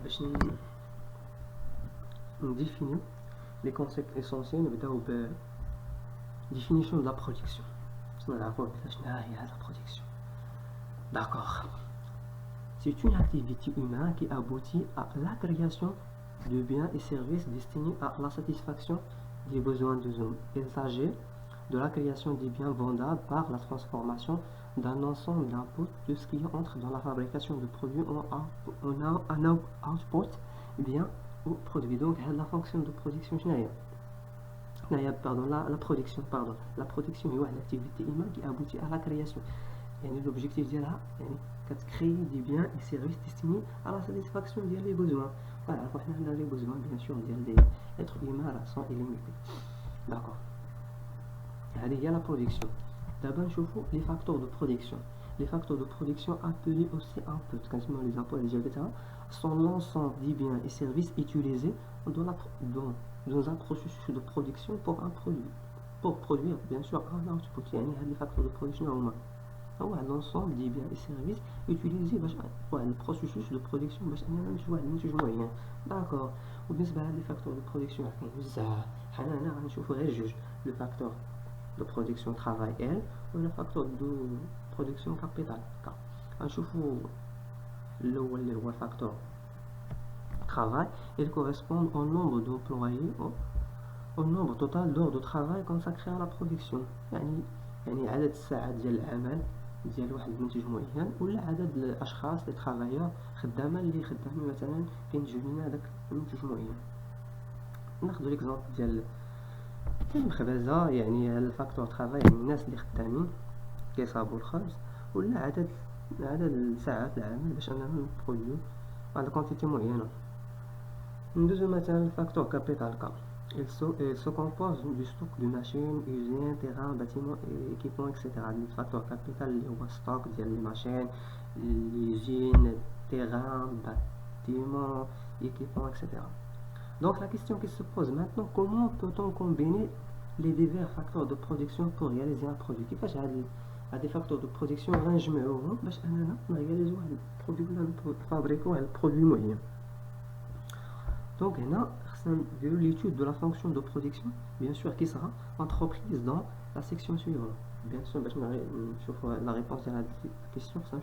باش نديفينيو les concepts essentiels نبداو ب définition de la production باش نعرفوا بلا شنو هي la production. D'accord. C'est une activité humaine qui aboutit à la création de biens et services destinés à la satisfaction des besoins des hommes. Il s'agit de la création des biens vendables par la transformation d'un ensemble d'inputs de ce qui entre dans la fabrication de produits en output bien ou produit. Donc la fonction de production la production est une activité humaine qui aboutit à la création. Et l'objectif de là, c'est de créer des biens et services destinés à la satisfaction des besoins. Voilà, on a les besoins bien sûr des êtres humains sont illimités. D'accord. Allez, il y a la production. D'abord, je vois les facteurs de production. Les facteurs de production appelés aussi inputs, quasiment les inputs etc., sont l'ensemble des biens et services utilisés dans un processus de production pour un produit. Pour produire, bien sûr, un output. Il y a les facteurs de production humains. L'ensemble des biens et services utilisés pour le processus de production. D'accord. Ou bien les facteurs de production. Le facteur de production travail L ou le facteur de production capital K. Le facteur travail, il correspond au nombre d'employés, au nombre total d'heures de travail consacré à la production. يعني عدد الساعات ديال العمل ديال واحد المنتج معين ولا عدد الاشخاص اللي خدامه اللي خدامين مثلا كينتجوا لنا هذاك المنتج معين. ناخذ ليكزامبل ديال المخبزه، يعني الفاكتور ترافاي يعني الناس اللي خدامين كيصاوبوا الخبز ولا عدد ساعات العمل باش اننا نبروديو واحد كونتيتي معينه. ندوزو مثلا الفاكتور كابيتال كا. Il se compose du stock de machines, usines, terrains, bâtiments, équipements, etc. Le facteur capital est le stock des machines, les usines, terrains, bâtiments, équipements, etc. Donc la question qui se pose maintenant, comment peut-on combiner les divers facteurs de production pour réaliser un produit? كيفاش هاد des facteurs de production غنجمعوهم باش اننا نرياليزو واحد البرودوي ولا نفابريكو واحد البرودوي معين. Donc هنا l'étude de la fonction de production, bien sûr, qui sera entreprise dans la section suivante. Bien sûr, la réponse à la question, c'est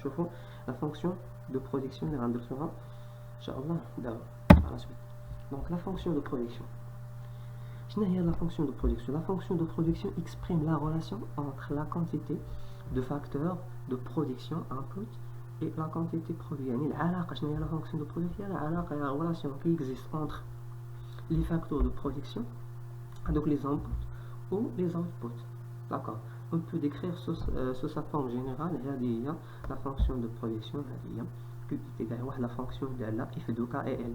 la fonction de production les rendus sera, Inch'Allah, par la suite. Donc la fonction de production. La fonction de production. La fonction de production exprime la relation entre la quantité de facteurs de production input et la quantité produit. La fonction de production, la relation qui existe entre les facteurs de production, donc les inputs ou les outputs. D'accord. On peut décrire sous sa forme générale la fonction de production qui est égale à la fonction de la f de k et l.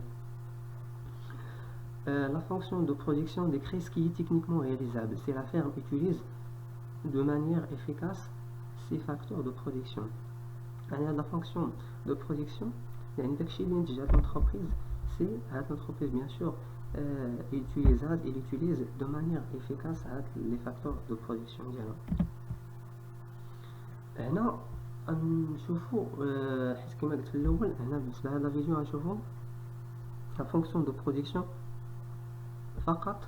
La fonction de production décrit ce qui est techniquement réalisable. Si la ferme utilise de manière efficace ces facteurs de production. La fonction de production, l'entreprise, c'est l'entreprise bien sûr il utilise de manière efficace les facteurs de production. هنا نشوفوا حيت كما قلت في الاول هنا بالنسبه لهذا الفيديو غنشوفوا la fonction de production فقط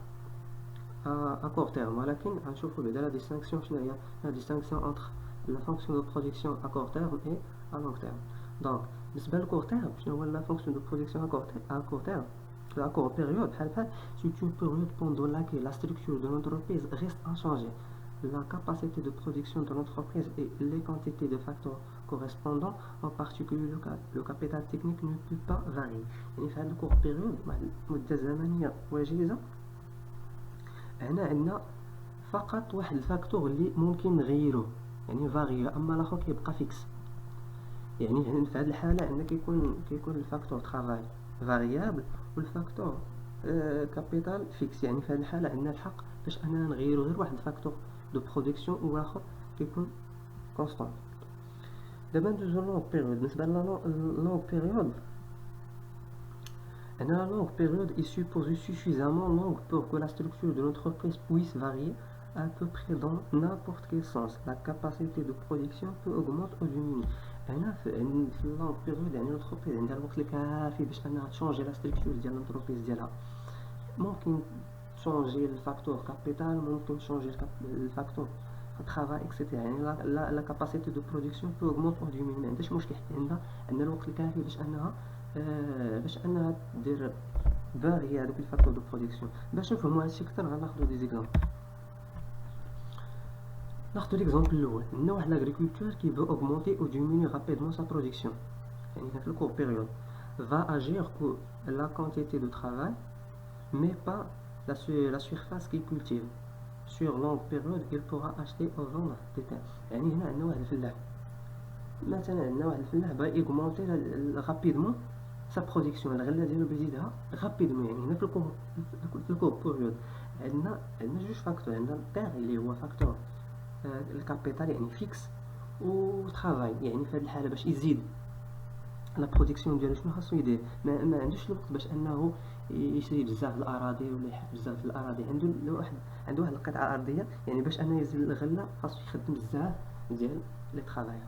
à court terme، ولكن غنشوفوا بعدا la distinction شنو هي la distinction entre la fonction de production à court terme et à long terme. Donc بالنسبه للكور terme شنو هو la fonction de production à court terme à courte période c'est une période pendant laquelle la structure de l'entreprise reste inchangée. La capacité de production de l'entreprise et les quantités de facteurs correspondants, en particulier le capital technique, ne peut pas varier. يعني في هذه الكور période مدة زمنية وجيزة هنا عندنا فقط واحد الفاكتور اللي ممكن نغيروه يعني فاريو، اما الاخر كيبقى فيكس. يعني في هذه الحالة عندنا كيكون الفاكتور ترافاي فاريابل والفاكتور كابيتال فيكس. يعني في هذه الحالة عندنا الحق باش اننا نغيرو غير واحد الفاكتور دو برودكسيون واخر كيكون كونستانت. دابا ندوزو لونغ بيريود. بالنسبة لونغ بيريود هنا la longue période est supposée suffisamment longue pour que la structure de l'entreprise puisse varier à peu près dans n'importe quel sens. La capacité de production peut augmenter ou diminuer. هنا في اللونغ بيريود يعني لونتربريز عندها الوقت الكافي باش انها تشونجي لا ستركتور ديال لونتربريز ديالها. ممكن تشونجي الفاكتور كابيتال، ممكن تشونجي الفاكتور الترافاي اكسيتيرا، يعني لا كاباسيتي دو برودكسيون بو اوغمونت او ديميني، ما عندهاش مشكل، عندها الوقت الكافي باش انها دير فاري هذوك الفاكتور دو برودكسيون. باش نفهموا هادشي اكثر غناخذوا دي زيكزامبل. ناخذ ليكزامبل الاول، عندنا واحد لاغريكولتور كي فو اوغمونتي او ديميني رابيدمون سا برودكسيون، يعني في الكور بيريود va agir pour la quantité de travail mais pas la surface qu'il cultive. Sur longue période il pourra acheter ou vendre des terres. يعني هنا عندنا واحد الفلاح، مثلا عندنا واحد الفلاح باغي يغمونتي رابيدمون سا برودكسيون، الغله ديالو بيزيدها رابيدمون. يعني هنا في الكور بيريود عندنا جوج فاكتور، عندنا التير اللي هو فاكتور الكابيتال يعني فيكس، و ترافاي يعني في هذه الحاله باش يزيد لا برودكسيون ديالو شنو خاصو يدير، ما عندوش الوقت باش انه يشري بزاف الاراضي ولا يحف بزاف الاراضي، عنده واحد القطعه ارضيه، يعني باش انه يزيد الغله خاصو يخدم بزاف ديال لي ترافاير.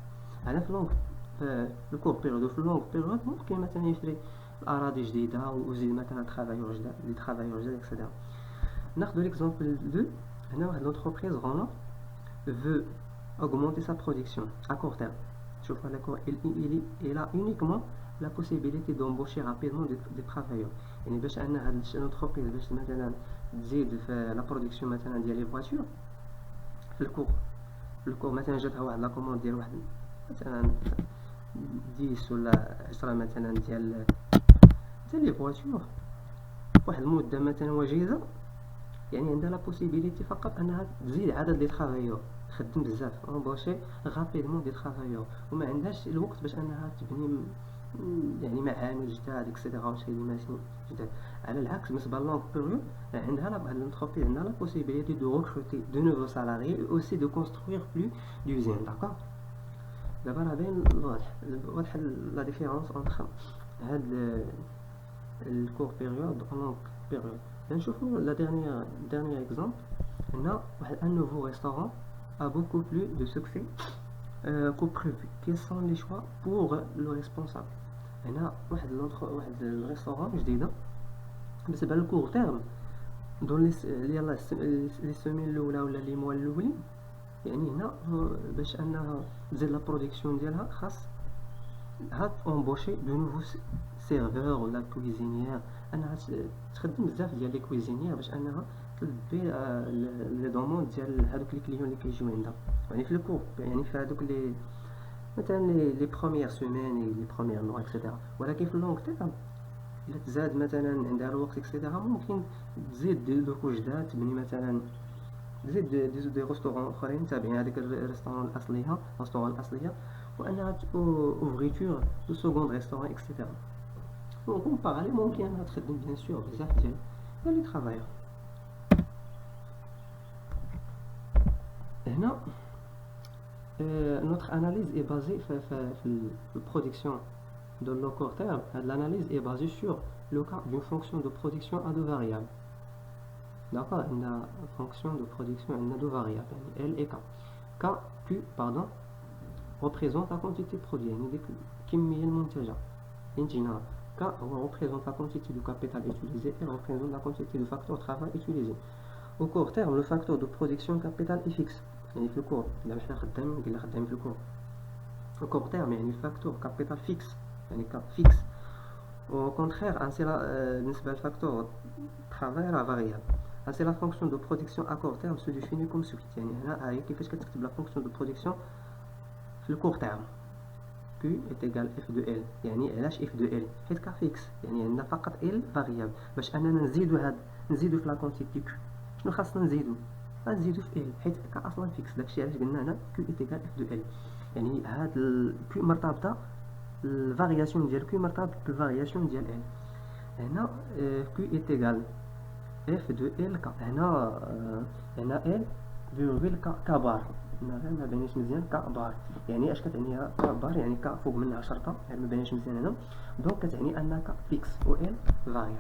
انا في لونغ في الكور بيريود وفي اللونغ بيريود ممكن مثلا يشري اراضي جديده ويزيد مثلا ترافايور جداد اكسيتيرا. ناخذ ليكزامبل 2. هنا واحد لونتربريز غانا veut augmenter sa production à court terme. شوف هنا il a uniquement la possibilité d'embaucher rapidement des travailleurs. يعني باش ان هاد لونتربريز باش مثلا تزيد في لا برودكسيون مثلا ديال لي فواتور في الكور مثلا جاتها واحد لا كوموند ديال واحد مثلا 10 ولا 10 مثلا ديال لي فواتور واحد المده مثلا وجيزه، يعني عندها لا بوسيبيليتي فقط انها تزيد عدد لي ترافايور، تخدم بزاف امبوشي غابيدمون دي ترافايور، وما عندهاش الوقت باش انها تبني يعني معامل جداد اكسيتيرا وشي لي ماشين جداد. على العكس بالنسبه لونغ بيريود عندها هاد لونتربريز عندها لا بوسيبيليتي دو ريكروتي دو نوفو سالاري و اوسي دو كونستروير بلو دوزين. داكور دابا راه باين واضح لا ديفيرونس انتر هاد الكور بيريود و لونغ بيريود. نشوفوا لا dernier exemple. هنا واحد un nouveau restaurant a beaucoup plus de succès qu'au prévu. Quels sont les choix pour le responsable? هنا واحد الريستورون جديده بالنسبه للكور تيرم دون يلا لي سيمين الاولى ولا لي موا الاولين، يعني هنا باش انها تزيد لا برودكسيون ديالها خاص هاد امبوشي دو نوفو سيرفور ولا كويزينيير، انها تخدم بزاف ديال لي كويزينيير باش انها تلبي لي دوموند ديال هادوك لي كليون اللي كيجيو عندها، يعني في الكور يعني في هادوك لي مثلا لي بروميير سيمين لي بروميير موا اكسيتيرا. ولكن في اللونغ تيرم الا تزاد مثلا عندها الوقت اكسيتيرا ممكن تزيد دوكو جداد، تبني مثلا تزيد دي ريستورون اخرين تابعين هذيك الريستورون الاصليه وانها اوفريتور دو سكوند ريستورون اكسيتيرا. دونك بارالي ممكن انها تخدم بيان سور بزاف ديال لي ترافايور. هنا notre analyse est basée sur la production de le court terme. L'analyse est basée sur le cas d'une fonction de production à deux variables. D'accord, une fonction de production à deux variables, L et K. Q, représente la quantité produite, كمية المنتجة. K représente la quantité du capital utilisé et représente la quantité du facteur travail utilisé. Au court terme, le facteur de production capital est fixe. يعني في الكور إلا حنا قلنا خدامين في الكور تيرم يعني الفاكتور كابيتال فيكس يعني فيكس. au contraire بالنسبة للفاكتور ترافاي راه فاريابل. ainsi la fonction de production à court terme se définit comme suit. يعني هنا هي كيفاش كتكتب لا فونكسيون دو برودكسيون في الكور تيرم. Q est égal F de L. يعني علاش F de L حيت كا فيكس يعني عندنا فقط L فاريابل. باش اننا نزيدو في لا كونتيتي Q شنو خاصنا نزيدو في L حيت K اصلا فيكس. داكشي علاش قلنا هنا Q est égal F de L. يعني هاد Q مرتبطه الفارياسيون ديال Q مرتبطه بالفارياسيون ديال L. هنا Q est égal F de L K. هنا L فيرغول K بار. هنا ما بانيش مزيان K بار يعني اش كتعني K بار يعني K فوق منها شرطه يعني ما بانيش مزيان هنا دونك كتعني ان K فيكس و L فاريابل.